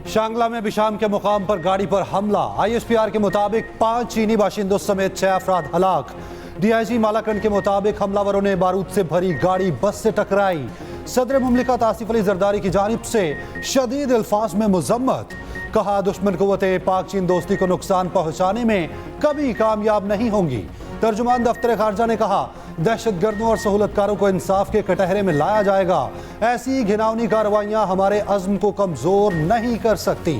शांगला में बिशाम के मुकाम पर गाड़ी पर हमला। ISPR के मुताबिक 5 चीनी बाशिंदों समेत 6 अफराद हलाक। DIG मालाकंड के मुताबिक हमलावरों ने बारूद से भरी गाड़ी बस से टकराई। सदर मुमलिकत आसिफ अली जरदारी की जानिब से शदीद अल्फाज में मुजम्मत। कहा, दुश्मन कुव्वतें पाक चीन दोस्ती को नुकसान पहुंचाने में कभी कामयाब नहीं होंगी। तर्जुमान दफ्तर खारजा ने कहा, दहशतगर्दों और सहूलतकारों को इंसाफ के कटहरे में लाया जाएगा। ऐसी घिनौनी कार्रवाइयां हमारे अज़्म को कमजोर नहीं कर सकती।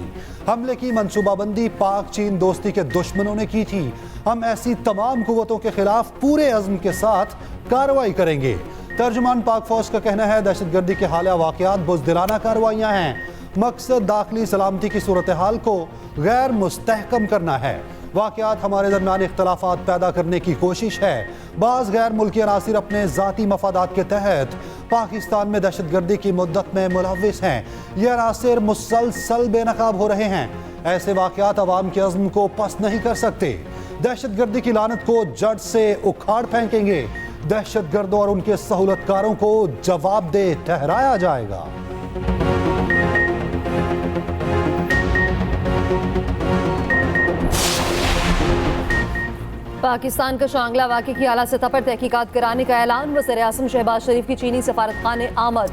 हमले की मंसूबाबंदी पाक चीन दोस्ती के दुश्मनों ने की थी। हम ऐसी तमाम कुव्वतों के खिलाफ पूरे अज़्म के साथ कार्रवाई करेंगे। तर्जुमान पाक फौज का कहना है, दहशतगर्दी के हालिया वाक़यात बुज़दिलाना कार्रवाइयां हैं। मकसद दाखिली सलामती की सूरत हाल को गैर मुस्तहकम करना है। वाक़यात हमारे दरमियान इख्तलाफात पैदा करने की कोशिश है। बाज़ गैर मुल्की अनासिर अपने ज़ाती मफादात के तहत पाकिस्तान में दहशतगर्दी की मुद्दत में मुलव्विस हैं। ये अनासिर मुसलसल बेनकाब हो रहे हैं। ऐसे वाक़यात अवाम के अज़्म को पस्त नहीं कर सकते। दहशतगर्दी की लानत को जड़ से उखाड़ फेंकेंगे। दहशतगर्दों और उनके सहूलतकारों को जवाबदेह ठहराया जाएगा। पाकिस्तान का शांगला वाक़े की आला सतह पर तहकीकात कराने का ऐलान। वज़ीर-ए-आज़म शहबाज शरीफ की चीनी सफारतखाने आमद।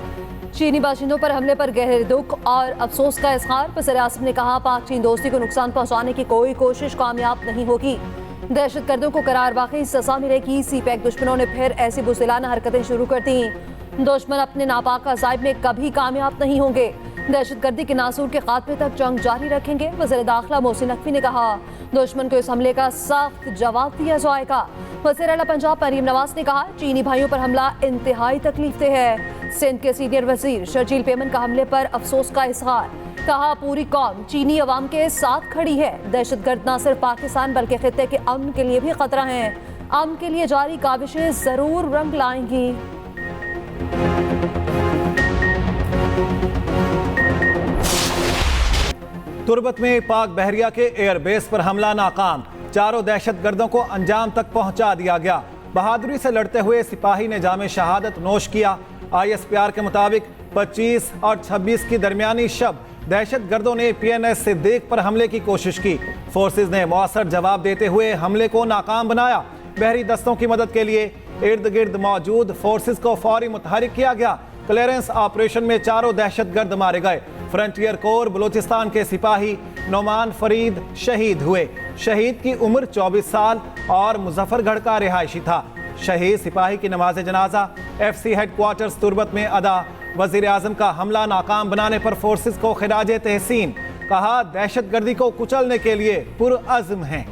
चीनी बाशिंदों पर हमले पर गहरे दुख और अफसोस का इज़हार। वज़ीर-ए-आज़म ने कहा, पाक चीन दोस्ती को नुकसान पहुँचाने की कोई कोशिश कामयाब नहीं होगी। दहशतगर्दों को करार वाकई सजा मिलेगी। CPEC दुश्मनों ने फिर ऐसी बुज़दिलाना हरकतें शुरू कर दी। दुश्मन अपने नापाक अज़ाइब में कभी कामयाब नहीं होंगे। दहशतगर्दी के नासूर के खात्मे तक जंग जारी रखेंगे। वज़ीर दाखिला मोहसिन नकवी ने कहा, दुश्मन को इस हमले का सख्त जवाब दिया जाएगा। वज़ीर आला पंजाब मरीम नवाज ने कहा, चीनी भाइयों पर हमला इंतहाई तकलीफदेह है। सिंध के सीनियर वजीर शर्जील पेमन का हमले पर अफसोस का इज़हार। कहा, पूरी कौम चीनी अवाम के साथ खड़ी है। दहशतगर्द न सिर्फ पाकिस्तान बल्कि खित्ते के अमन के लिए भी खतरा है। अमन के लिए जारी काविशें जरूर रंग लाएंगी। तुर्बत में पाक बहरिया के एयरबेस पर हमला नाकाम। 4 दहशतगर्दों को अंजाम तक पहुंचा दिया गया। बहादुरी से लड़ते हुए सिपाही ने जामे शहादत नोश किया। ISPR के मुताबिक 25 और 26 की दरमियानी शब दहशतगर्दों ने PNS सिद्दीक पर हमले की कोशिश की। फोर्सेज ने मौसर जवाब देते हुए हमले को नाकाम बनाया। बहरी दस्तों की मदद के लिए इर्द गिर्द मौजूद फोर्सेज को फौरी मुतहरिक किया गया। क्लियरेंस ऑपरेशन में 4 दहशतगर्द मारे गए। फ्रंटियर कोर बलूचिस्तान के सिपाही नोमान फरीद शहीद हुए। शहीद की उम्र 24 साल और मुजफ्फरगढ़ का रिहायशी था। शहीद सिपाही की नमाज जनाजा FC हेडक्वार्टर्स तुर्बत में अदा। वजीर आजम का हमला नाकाम बनाने पर फोर्सेस को खिराज तहसीन। कहा, दहशतगर्दी को कुचलने के लिए पुरअज़्म हैं।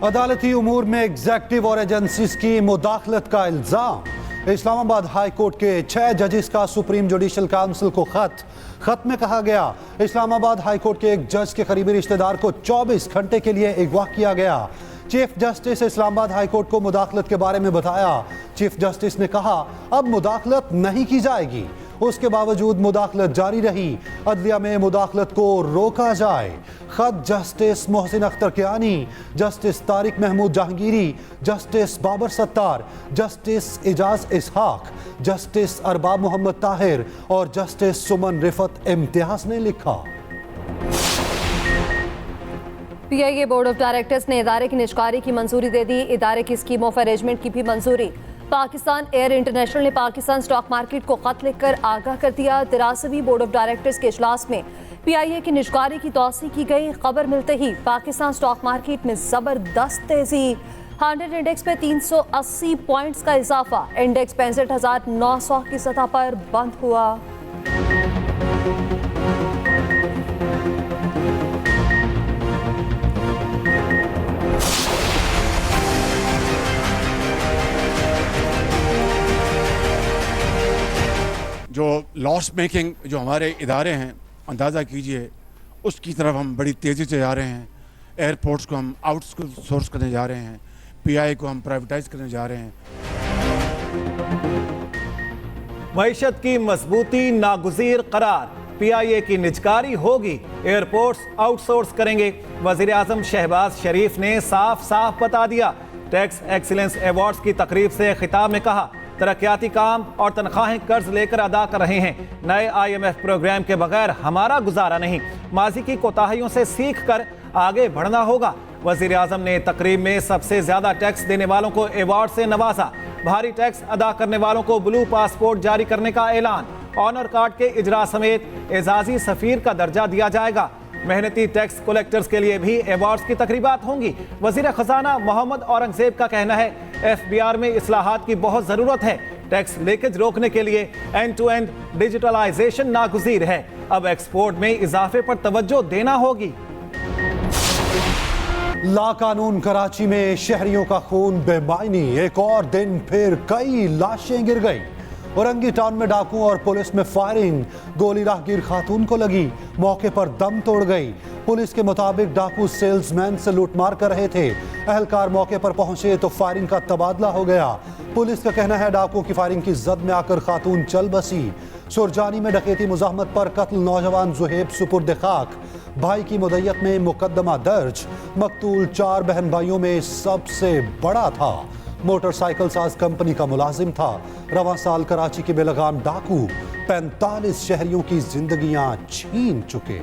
अदालती उमूर में एग्जेक्टिव और एजेंसीज की मुदाखलत का इल्जाम। इस्लामाबाद हाई कोर्ट के 6 जजेस का सुप्रीम जुडिशल काउंसिल को खत में कहा गया, इस्लामाबाद हाई कोर्ट के एक जज के करीबी रिश्तेदार को 24 घंटे के लिए अगवा किया गया। Chief justice Islamabad high court को मुदाखलत के बारे में बताया। चीफ जस्टिस ने कहा, अब मुदाखलत नहीं की जाएगी। उसके बावजूद मुदाखलत जारी रही। अदलिया में मुदाखलत को रोका जाए। खत justice Mohsin Akhtar Kiyani, justice Tariq Mahmood Jahangiri, justice Babar Sattar, justice Ejaz Ishaq, justice Arbab Mohammad Tahir और जस्टिस सुमन रिफत इम्तियाज ने लिखा। PIA बोर्ड ऑफ डायरेक्टर्स ने इदारे की निजकारी की मंजूरी दे दी। इदारे की स्कीम ऑफ अरेंजमेंट की भी मंजूरी। पाकिस्तान एयर इंटरनेशनल ने पाकिस्तान स्टॉक मार्केट को खत लिखकर आगाह कर दिया। 83वीं बोर्ड ऑफ डायरेक्टर्स के इजलास में PIA की निजकारी की तौसीह की गई। खबर मिलते ही पाकिस्तान स्टॉक मार्केट में जबरदस्त तेजी। 100 इंडेक्स में 380 पॉइंट्स का इजाफा। इंडेक्स 65,900 की सतह पर बंद हुआ। जो लॉस मेकिंग जो हमारे इदारे हैं, अंदाज़ा कीजिए उसकी तरफ हम बड़ी तेज़ी से जा रहे हैं। एयरपोर्ट्स को हम आउटसोर्स करने जा रहे हैं। PIA को हम प्राइवेटाइज करने जा रहे हैं। मईशत की मजबूती नागुज़ीर करार। PIA की निजकारी होगी, एयरपोर्ट्स आउटसोर्स करेंगे। वजीर आजम शहबाज शरीफ ने साफ साफ बता दिया। टैक्स एक्सीलेंस अवार्ड्स की तकरीब से खिताब में कहा, तरक्याती काम और तनख्वाहें कर्ज लेकर अदा कर रहे हैं। नए IMF प्रोग्राम के बगैर हमारा गुजारा नहीं। माजी की कोताहियों से सीख कर आगे बढ़ना होगा। वजीर आजम ने तकरीब में सबसे ज्यादा टैक्स देने वालों को अवार्ड से नवाजा। भारी टैक्स अदा करने वालों को ब्लू पासपोर्ट जारी करने का ऐलान। ऑनर कार्ड के इजरा समेत एजाजी सफीर का दर्जा दिया जाएगा। मेहनती टैक्स कलेक्टर्स के लिए भी अवार्ड्स की तकरीबात होंगी। वजीर खजाना मोहम्मद औरंगजेब का कहना है, FBR में इस्लाहात की बहुत जरूरत है। टैक्स लीकेज रोकने के लिए एंड टू एंड डिजिटलाइजेशन नागुज़ीर है। अब एक्सपोर्ट में इजाफे पर तवज्जो देना होगी। लाकानून कराची में शहरियों का खून बेमायनी, एक और दिन फिर कई लाशें गिर गई। औरंगी टाउन में डाकू और पुलिस में फायरिंग, गोली राहगीर खातून को लगी, मौके पर दम तोड़ गई। पुलिस के मुताबिक डाकू सेल्समैन से लूटमार कर रहे थे। अहलकार मौके पर पहुंचे तो फायरिंग का तबादला हो गया। पुलिस का कहना है डाकुओं की फायरिंग की जद में आकर खातून चल बसी। सुरजानी में डकैती मुज़ाहमत पर कत्ल नौजवान जुहेब सुपुर्द खाक। भाई की मुद्दत में मुकदमा दर्ज। मकतूल 4 बहन भाइयों में सबसे बड़ा था। मोटरसाइकिल साज कंपनी का मुलाजिम था। रवां साल कराची के बेलगाम डाकू 45 शहरियों की जिंदगियां छीन चुके।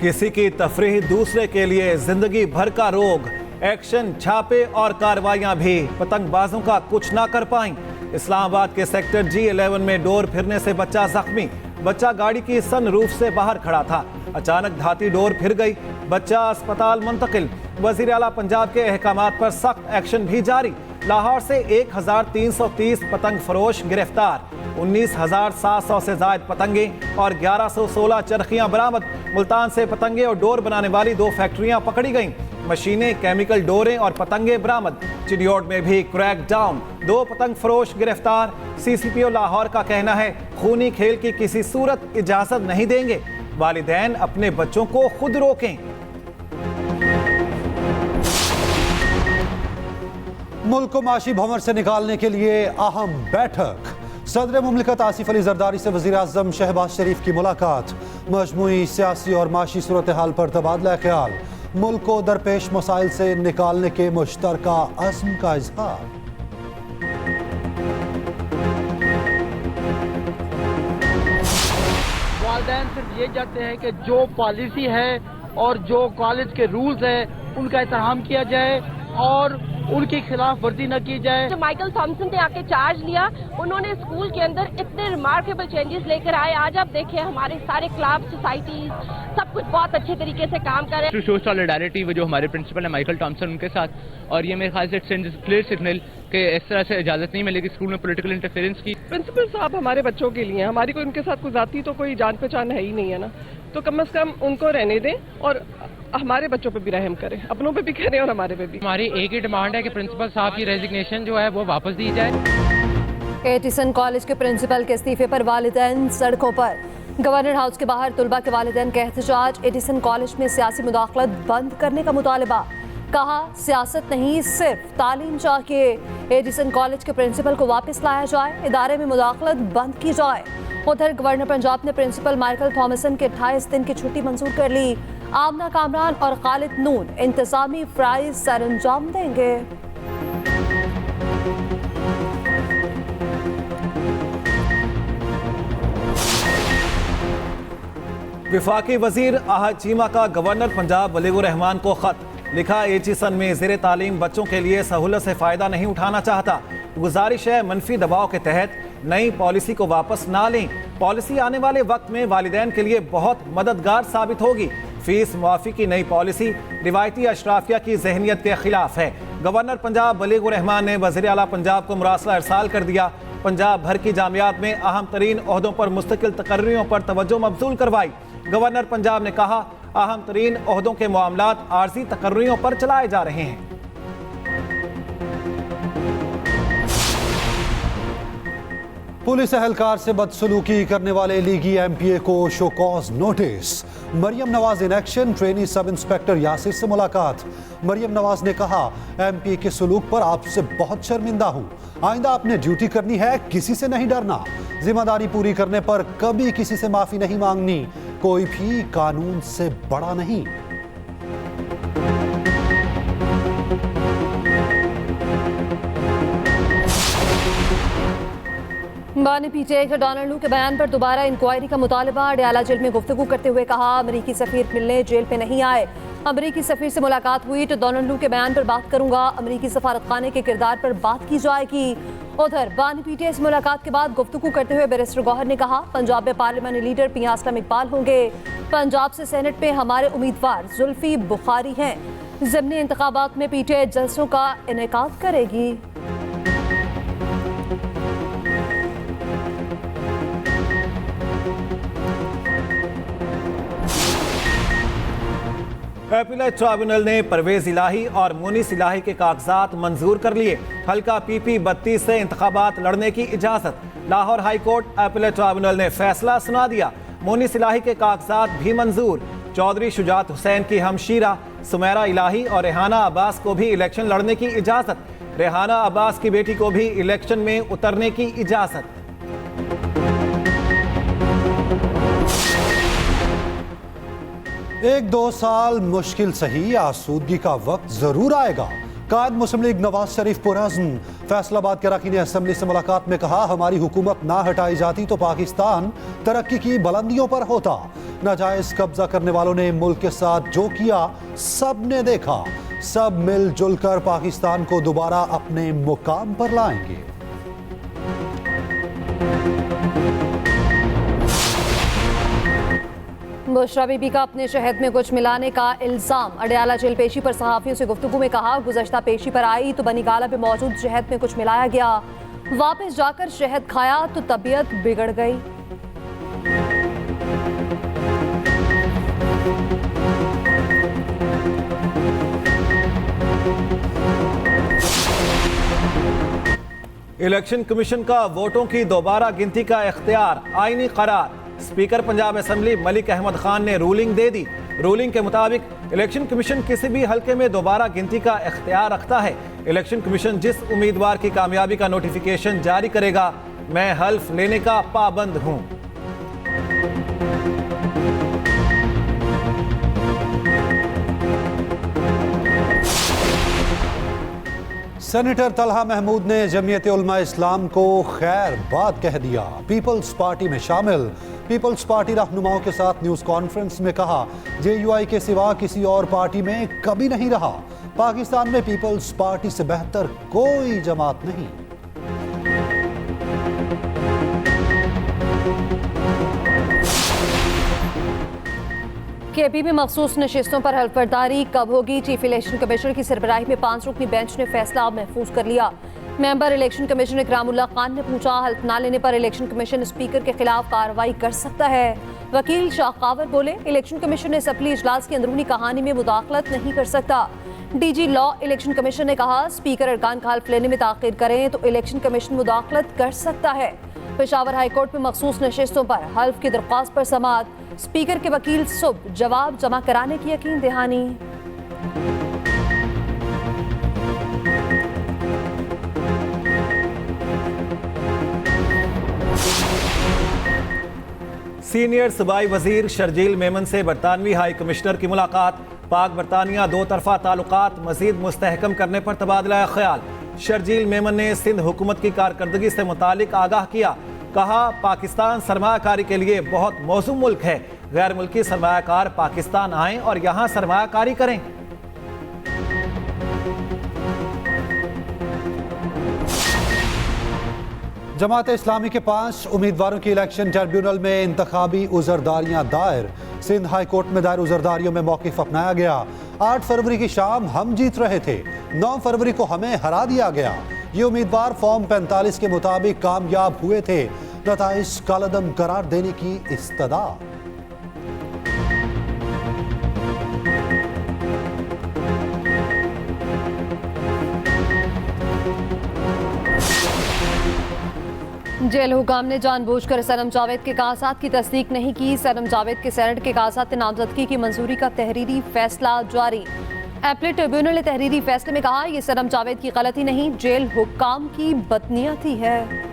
किसी की तफरीह दूसरे के लिए जिंदगी भर का रोग। एक्शन, छापे और कार्रवाइयां भी पतंगबाजों का कुछ ना कर पाईं। इस्लामाबाद के सेक्टर G11 में डोर फिरने से बच्चा जख्मी। बच्चा गाड़ी की सनरूफ से बाहर खड़ा था, अचानक धाती डोर फिर गई, बच्चा अस्पताल मुंतकिल। वजीर आला पंजाब के अहकामात पर सख्त एक्शन भी जारी। लाहौर से 1330 पतंग फरोश गिरफ्तार, 19,700 से जायद पतंगे और 1116 चरखियां बरामद। मुल्तान से पतंगे और डोर बनाने वाली 2 फैक्ट्रियां पकड़ी गईं। मशीनें, केमिकल डोरें और पतंगे बरामद। चिडियोट में भी क्रैक डाउन, 2 पतंग फरोश गिरफ्तार। CCPO लाहौर का कहना है, खूनी खेल की किसी सूरत इजाजत नहीं देंगे। वालिदैन अपने बच्चों को खुद रोकें। मुल्क को माशी भंवर से निकालने के लिए अहम बैठक। सदर मुमलिकत आसिफ अली जरदारी से वजीर आजम शहबाज शरीफ की मुलाकात। मजमूई सियासी और माशी सूरत हाल पर तबादला ख्याल। मुल्क को दरपेश मसाइल से निकालने के मुश्तरका अज़्म का इजहार। वालिदैन सिर्फ ये चाहते हैं कि जो पॉलिसी है और जो कॉलेज के रूल्स हैं उनका एहतराम किया जाए और उनकी खिलाफ वर्जी न की जाए। जो माइकल थॉमसन ने आके चार्ज लिया, उन्होंने स्कूल के अंदर इतने रिमार्केबल चेंजेस लेकर आए। आज आप देखिए हमारे सारे क्लब, सोसाइटीज, सब कुछ बहुत अच्छे तरीके से काम कर रहे हैं। टू शो सॉलिडारिटी वो जो हमारे प्रिंसिपल है माइकल थॉमसन, उनके साथ, और ये मेरे ख्याल से सेंड्स क्लियर सिग्नल कि इस तरह से इजाजत नहीं मिलेगी स्कूल में पॉलिटिकल इंटरफेरेंस की। प्रिंसिपल साहब हमारे बच्चों के लिए, हमारी कोई उनके साथ कोई जाती तो कोई जान पहचान है ही नहीं है ना, तो कम से कम उनको रहने दें और हमारे बच्चों पे भी रहम करें, अपनों पे भी करें और हमारे पे भी। हमारी एक ही डिमांड है कि प्रिंसिपल साहब की रेजिग्नेशन जो है वो वापस दी जाए। एटिसन कॉलेज के प्रिंसिपल के इस्तीफे पर वालिदैन सड़कों पर। गवर्नर हाउस के बाहर तुलबा के वालिदैन का एहतजाज। एटिसन कॉलेज में सियासी मुदाखलत बंद करने का मुतालबा। कहा, सियासत नहीं सिर्फ तालीम चाहिए। एटिसन कॉलेज के प्रिंसिपल को वापस लाया जाए, इदारे में मुदाखलत बंद की जाए। उधर गवर्नर पंजाब ने प्रिंसिपल माइकल थॉमसन के 28 दिन की छुट्टी मंजूर कर ली। आमना कामरान और खालिद नून इंतजामी फ्राइज सरंजाम देंगे। विफाकी वजीर आहद चीमा का गवर्नर पंजाब वलीउर रहमान को खत लिखा। एचिसन में ज़ेरे तालीम बच्चों के लिए सहूलत से फ़ायदा नहीं उठाना चाहता। गुजारिश है मनफी दबाव के तहत नई पॉलिसी को वापस ना लें। पॉलिसी आने वाले वक्त में वालिदैन के लिए बहुत मददगार साबित होगी। फीस मुआफ़ी की नई पॉलिसी रिवायती अशराफिया की जहनीत के खिलाफ है। गवर्नर पंजाब वलीउर रहमान ने वज़ीर आला पंजाब को मुरासला इरसाल कर दिया। पंजाब भर की जामियात में अहम तरीन ओहदों पर मुस्तकिल तकर्रियों पर तवज्जो मबजूल करवाई। गवर्नर पंजाब ने कहा, अहम तरीन ओहदों के मामलात आर्जी तकर्रियों पर चलाए जा रहे हैं। पुलिस एहलकार से बदसलूकी करने वाले लीगी एमपीए को show cause notice. Maryam Nawaz in action, trainee sub inspector Yasir से मुलाकात। मरियम नवाज ने कहा, एमपीए के सलूक पर आपसे बहुत शर्मिंदा हूं। आइंदा आपने ड्यूटी करनी है, किसी से नहीं डरना। जिम्मेदारी पूरी करने पर कभी किसी से माफी नहीं मांगनी। कोई भी कानून से बड़ा नहीं। बानी पीटीआई के डोनाल्ड लू के बयान पर दोबारा इंक्वायरी का मुतालबा। अडयाला जेल में गुफ्तगू करते हुए कहा, अमरीकी सफीर मिलने जेल पे नहीं आए। अमरीकी सफीर से मुलाकात हुई तो डोनाल्ड लू के बयान पर बात करूंगा। अमरीकी सफारतखाने के किरदार पर बात की जाएगी। उधर बानी पीटीआई से मुलाकात के बाद गुफ्तगू करते हुए बैरिस्टर गौहर ने कहा, पंजाब में पार्लियामानी लीडर पिया असलम इकबाल होंगे। पंजाब से सेनेट में हमारे उम्मीदवार जुल्फी बुखारी हैं। ज़िमनी इंतखाबात में पीटीआई जलसों का इनेकाद करेगी। एपीलेट ट्राइब्यूनल ने परवेज इलाही और मुनीस इलाही के कागजात मंजूर कर लिए। हल्का पीपी 32 से इंतखाबात लड़ने की इजाजत। Lahore high court appellate tribunal ने फैसला सुना दिया। मुनीस इलाही के कागजात भी मंजूर। चौधरी शुजात हुसैन की हमशीरा सुमेरा इलाही और रेहाना अब्बास को भी इलेक्शन लड़ने की इजाजत। रेहाना अब्बास की बेटी को भी इलेक्शन में उतरने की इजाजत। एक दो साल मुश्किल सही, आसूदगी का वक्त जरूर आएगा। कायद मुस्लिम लीग नवाज शरीफ पुरअज़्म। फैसलाबाद के अरकान असेंबली से मुलाकात में कहा, हमारी हुकूमत ना हटाई जाती तो पाकिस्तान तरक्की की बुलंदियों पर होता। नाजायज कब्जा करने वालों ने मुल्क के साथ जो किया सब ने देखा। सब मिलजुल कर पाकिस्तान को दोबारा अपने मुकाम पर लाएंगे। बुशरा बीबी का अपने शहद में कुछ मिलाने का इल्जाम। अडयाला जेल पेशी पर सहाफियों से गुफ्तगू में कहा, गुज़श्ता पेशी पर आई तो बनी गाला में मौजूद शहद में कुछ मिलाया गया। वापस जाकर शहद खाया तो तबीयत बिगड़ गई। इलेक्शन कमीशन का वोटों की दोबारा गिनती का इख्तियार, आईनी करार। स्पीकर पंजाब असेंबली मलिक अहमद खान ने रूलिंग दे दी। रूलिंग के मुताबिक इलेक्शन कमीशन किसी भी हलके में दोबारा गिनती का इख्तियार रखता है। इलेक्शन कमीशन जिस उम्मीदवार की कामयाबी का नोटिफिकेशन जारी करेगा, मैं हल्फ लेने का पाबंद हूं। सेनेटर तलहा महमूद ने जमीयत उलमा इस्लाम को खैर बात कह दिया। पीपल्स पार्टी में शामिल। पीपल्स पार्टी रहनुमाओं के साथ न्यूज कॉन्फ्रेंस में कहा, जेयूआई के सिवा किसी और पार्टी में कभी नहीं रहा। पाकिस्तान में पीपल्स पार्टी से बेहतर कोई जमात नहीं। केपी में मखसूस नशिस्तों पर हल्फबर्दारी कब होगी? चीफ इलेक्शन कमिश्नर की सरबराही में 5 रुकनी बेंच ने फैसला महफूज कर लिया। Member election commissioner Ikramullah Khan ने पूछा, हल्फ ना लेने पर इलेक्शन कमीशन स्पीकर के खिलाफ कार्रवाई कर सकता है? वकील शाहकावर बोले, इलेक्शन कमीशन असम्बली इजलास की अंदरूनी कहानी में मुदाखलत नहीं कर सकता। डीजी लॉ इलेक्शन कमीशन ने कहा, स्पीकर अरकान का हल्फ लेने में ताखीर करें तो इलेक्शन कमीशन मुदाखलत कर सकता है। पेशावर हाईकोर्ट में मखसूस नशिस्तों पर हल्फ की दरख्वास्त पर समाअत। स्पीकर के वकील सुबह जवाब जमा कराने की यकीन दहानी। सीनियर सूबाई वजीर शर्जील मेमन से बरतानवी हाई कमिश्नर की मुलाकात। पाक बरतानिया दो तरफा ताल्लुकात मजीद मुस्तहकम करने पर तबादला ख्याल। शर्जील मेमन ने सिंध हुकूमत की कारकर्दगी से मुतालिक आगाह किया। कहा, पाकिस्तान सरमायाकारी के लिए बहुत मौजूद मुल्क है। गैर मुल्की सरमायाकार पाकिस्तान आएं और यहाँ सरमायाकारी करें। जमात इस्लामी के 5 उम्मीदवारों की इलेक्शन ट्रिब्यूनल में इंतखाबी उजरदारियां दायर। सिंध हाई कोर्ट में दायर उजरदारियों में मौकिफ अपनाया गया। 8 फरवरी की शाम हम जीत रहे थे, 9 फरवरी को हमें हरा दिया गया। ये उम्मीदवार फॉर्म 45 के मुताबिक कामयाब हुए थे। नताइज कालदम करार देने की इस्तदा। जेल हुकाम ने जानबूझकर सनम जावेद के कागजात की तस्दीक नहीं की। सनम जावेद के सेनेट के कागजात नामजदगी की मंजूरी का तहरीरी फैसला जारी। एपलेट ट्रिब्यूनल ने तहरीरी फैसले में कहा, ये सनम जावेद की गलती नहीं, जेल हुकाम की बदनीयती है।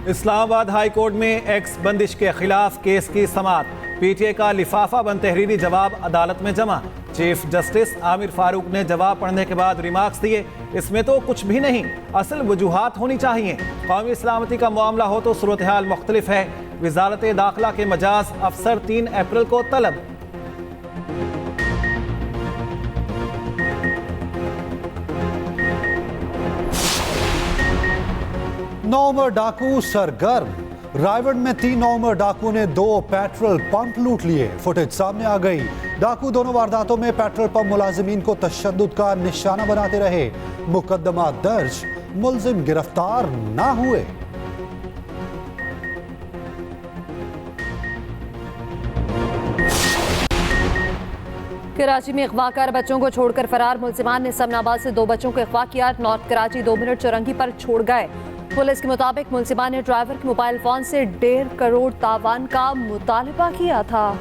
इस्लामाबाद हाई कोर्ट में एक्स बंदिश के खिलाफ केस की समाअत। पीटीए का लिफाफा बंद तहरीरी जवाब अदालत में जमा। चीफ जस्टिस आमिर फारूक ने जवाब पढ़ने के बाद रिमार्क्स दिए, इसमें तो कुछ भी नहीं, असल वजूहात होनी चाहिए। कौमी सलामती का मामला हो तो सूरत हाल मुख्तलिफ है। वजारत दाखिला के मजाज अफसर 3 अप्रैल को तलब। नवंबर डाकू सरगर्म। रायगढ़ में 3 नवंबर डाकू ने 2 पेट्रोल पंप लूट लिए। फुटेज सामने आ गई। डाकू दोनों वारदातों में पेट्रोल पंप मुलाजिमीन को तशद्दुद का निशाना बनाते रहे। मुकदमा दर्ज, मुलजिम गिरफ्तार ना हुए। कराची में अगवाकार बच्चों को छोड़कर फरार मुलजिमान ने समनाबाद से 2 बच्चों को अगवा किया। नॉर्थ कराची 2 मिनट चौरंगी पर छोड़ गए। पुलिस के मुताबिक मुलजिमान ने ड्राइवर के मोबाइल फोन से 1.5 करोड़ तावान का मुतालबा किया था।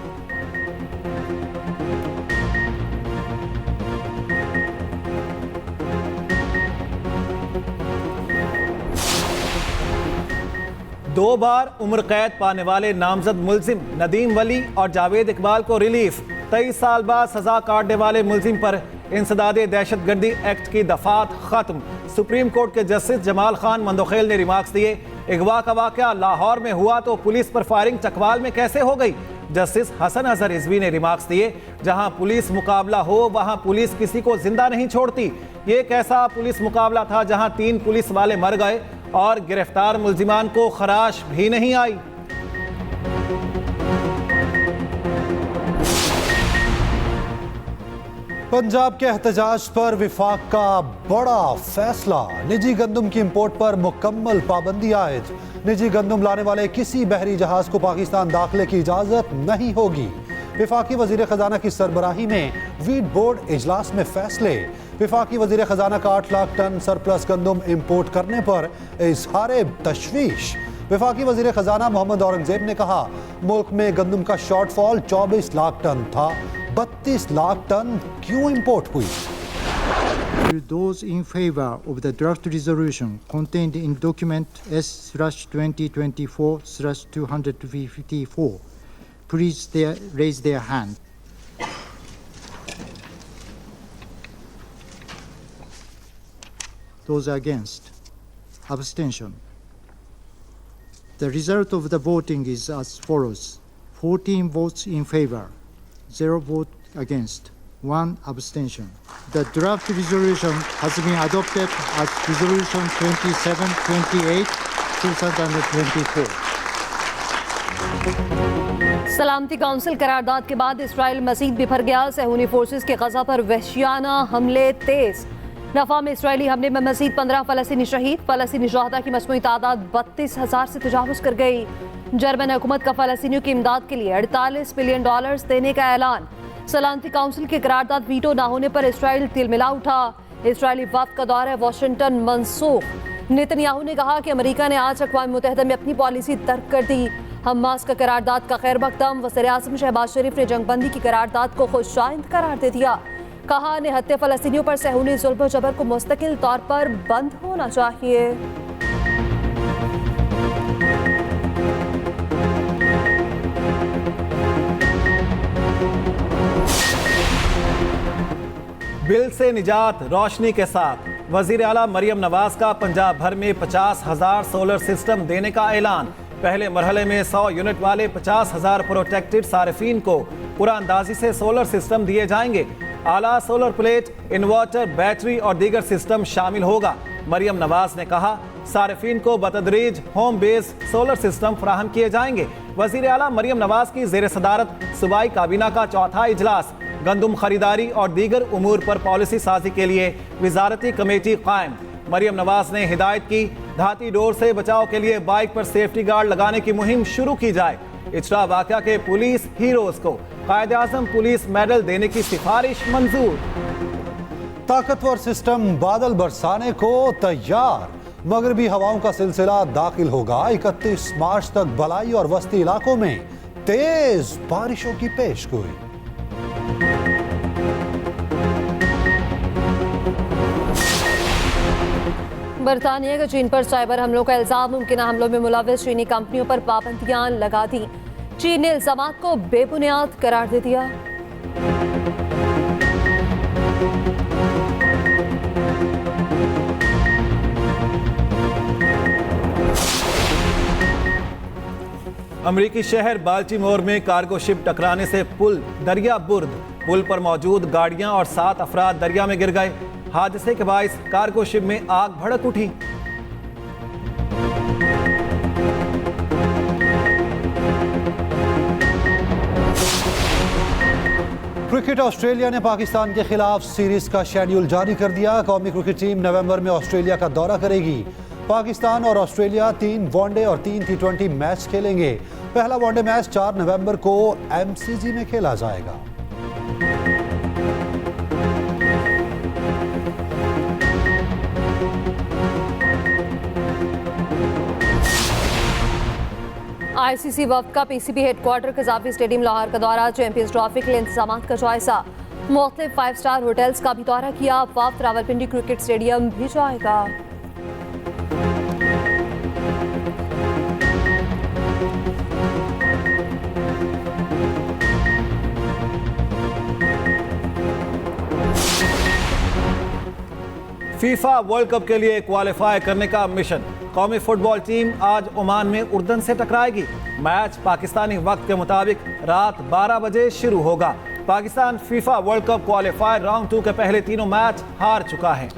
दो बार उम्र कैद पाने वाले नामजद मुलजिम नदीम वली और जावेद इकबाल को रिलीफ। 23 साल बाद सजा काटने वाले मुलजिम पर इंसदादे दहशतगर्दी एक्ट की दफात खत्म। सुप्रीम कोर्ट के जस्टिस जमाल खान मंदोखेल ने रिमार्क्स दिए, अगवा का वाकया लाहौर में हुआ तो पुलिस पर फायरिंग चकवाल में कैसे हो गई। जस्टिस हसन अजहर रिजवी ने रिमार्क्स दिए, जहां पुलिस मुकाबला हो वहां पुलिस किसी को जिंदा नहीं छोड़ती। ये कैसा पुलिस मुकाबला था जहां 3 पुलिस वाले मर गए और गिरफ्तार मुलजिमान को खराश भी नहीं आई। पंजाब के एहतजाज पर विफाक का बड़ा फैसला। निजी गंदम की इंपोर्ट पर मुकम्मल पाबंदी आयद। निजी गंदम लाने वाले किसी बहरी जहाज को पाकिस्तान दाखिले की इजाजत नहीं होगी। विफाकी वजीर खजाना की सरबराही में वीट बोर्ड इजलास में फैसले। विफाकी वजीर खजाना का 8 लाख टन सरप्लस गंदम इंपोर्ट करने पर इजहार तशवीश। विफाकी वजीर खजाना मोहम्मद औरंगजेब ने कहा, मुल्क में गंदम का शॉर्टफॉल 24 लाख टन था, 32 लाख टन क्यों इंपोर्ट हुई। Those in favor of the draft resolution contained in document S/2024/254, please raise their hand. Those against? Abstention. The result of the voting is as follows: 14 votes in favor, 0 vote against, 1 abstention. The draft resolution has been adopted as Resolution 2728/2024. सलामती council करारदाद के बाद Israel मजीद बिफर गया। सहूनी forces के गजा पर वहशियाना हमले तेज। रफा में Israeli हमले में मजीद 15 फलस्तीनी शहीद। फलस्तीनी शहदा की मजमूई तादाद 32,000 से तजावुज कर गई। जर्मन हुकूमत का फलस्तीनियों की इमदाद के लिए $48 बिलियन देने का ऐलान। सलामती काउंसिल के करारदाद वीटो ना होने पर इसराइल तिलमिला उठा। इसराइली वफ्द का दौरा वाशिंगटन मंसूख। नेतन्याहू ने कहा कि अमेरिका ने आज अक़वाम मुत्तहिदा में अपनी पॉलिसी तर्क कर दी। हमास का करारदाद का खैर मकदम। वज़ीर-ए-आज़म शहबाज शरीफ ने जंगबंदी की करारदाद को खुशाइंद करार दे दिया। कहा, निहत्ते फ़लस्तीनियों पर सहूनी जुल्म जबर को मुस्तकिल तौर पर बंद होना चाहिए। बिल से निजात रोशनी के साथ वजीर आला मरियम नवाज का पंजाब भर में 50,000 सोलर सिस्टम देने का ऐलान। पहले मरहले में 100 यूनिट वाले 50,000 प्रोटेक्टेड सार्फिन को कुरानंदाजी से सोलर सिस्टम दिए जाएंगे। आला सोलर प्लेट, इन्वर्टर, बैटरी और दीगर सिस्टम शामिल होगा। मरियम नवाज ने कहा, सार्फिन को बतदरीज होम बेस सोलर सिस्टम फराहम किए जाएंगे। वजीर आला मरियम नवाज की जेर सदारत सूबाई काबीना का चौथा इजलास। गंदम खरीदारी और दीगर उमूर पर पॉलिसी साजी के लिए वजारती कमेटी कायम। मरियम नवाज ने हिदायत की, धाती डोर से बचाव के लिए बाइक पर सेफ्टी गार्ड लगाने की मुहिम शुरू की जाए। इचरा वाक़या के पुलिस हीरोज को कायद-ए-आज़म पुलिस मेडल देने की सिफारिश मंजूर। ताकतवर सिस्टम बादल बरसाने को तैयार, मगरबी हवाओं का सिलसिला दाखिल होगा। 31 मार्च तक बलाई और वस्ती इलाकों में तेज बारिशों की पेशगोई। बरतानिया का चीन पर साइबर हमलों का इल्जाम, मुमकिन हमलों में मुलविस चीनी कंपनियों पर पाबंदियां लगा दी। चीन ने इल्जामात को बेबुनियाद करार दे दिया। अमरीकी शहर बाल्टीमोर में कार्गो शिप टकराने से पुल दरिया बुर्द, पुल पर मौजूद गाड़ियां और 7 अफराद दरिया में गिर गए। हादसे के बाइस कार्गो शिप में आग भड़क उठी। क्रिकेट ऑस्ट्रेलिया ने पाकिस्तान के खिलाफ सीरीज का शेड्यूल जारी कर दिया। कौमी क्रिकेट टीम नवंबर में ऑस्ट्रेलिया का दौरा करेगी। पाकिस्तान और ऑस्ट्रेलिया 3 वनडे और 3 T20 मैच खेलेंगे। पहला वनडे मैच 4 नवंबर को MCG में खेला जाएगा। ICC वफ्द का PCB headquarter Gaddafi stadium Lahore का दौरा, चैंपियंस ट्रॉफी के लिए इंतजाम का जायजा। मुख्तलिफ 5 स्टार होटल्स का भी दौरा किया। वफ्द रावलपिंडी क्रिकेट स्टेडियम भी जाएगा। फीफा वर्ल्ड कप के लिए क्वालिफाई करने का मिशन। कौमी फुटबॉल टीम आज ओमान में उर्दन से टकराएगी। मैच पाकिस्तानी वक्त के मुताबिक रात 12 बजे शुरू होगा। Pakistan FIFA world cup qualifier round 2 के पहले तीनों मैच हार चुका है।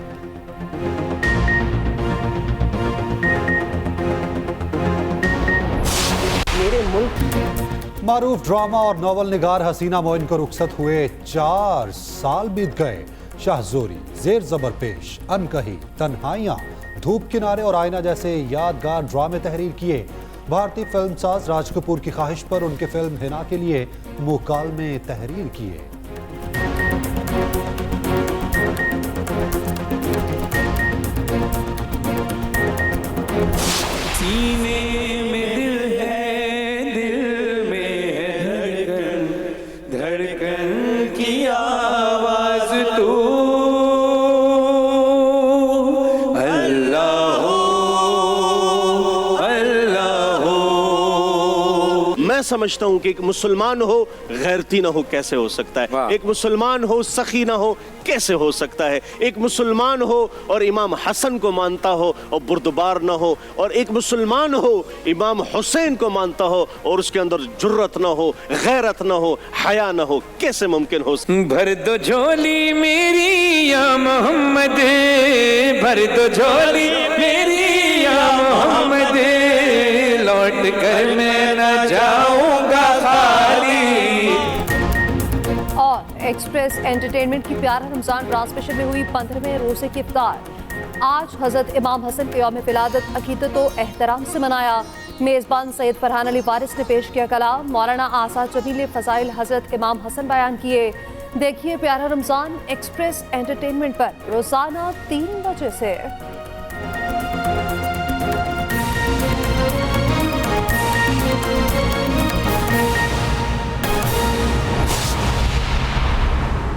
मारूफ ड्रामा और नॉवल निगार हसीना मोइन को रुखसत हुए 4 साल बीत गए। शाहजोरी, जेर जबर पेश, अनकही, तन्हाइयां, धूप किनारे और आईना जैसे यादगार ड्रामे तहरीर किए। भारतीय फिल्मसाज राज कपूर की ख्वाहिश पर उनके फिल्म हिना के लिए मुकालमे तहरीर किए। सीने में दिल है, दिल में है धड़कन, धड़कन की आवाज तू अल्लाह हो, अल्लाह हो। मैं समझता हूँ कि एक मुसलमान हो गैरती ना हो कैसे हो सकता है, एक मुसलमान हो सखी ना हो कैसे हो सकता है, एक मुसलमान हो और इमाम हसन को मानता हो और बुर्दबार ना हो, और एक मुसलमान हो इमाम हुसैन को मानता हो और उसके अंदर जुर्रत ना हो, गैरत ना हो, हया ना हो, कैसे मुमकिन हो। भर दो झोली मेरी या मोहम्मद, भर दो झोली मेरी या मोहम्मद, लौट कर मैं न जाऊंगा खाली। और एक्सप्रेस एंटरटेनमेंट की प्यारा रमजान ट्रांसमिशन में हुई 15वें रोजे की इफ्तार। आज हजरत इमाम हसन के यौम विलादत अकीदत व एहतराम से मनाया। मेज़बान सैयद फरहान अली वारिस ने पेश किया कलाम। मौलाना आसाद जमील ने फ़ज़ाइल हजरत इमाम हसन बयान किए। देखिए प्यारा रमजान एक्सप्रेस एंटरटेनमेंट पर रोजाना 3 बजे से।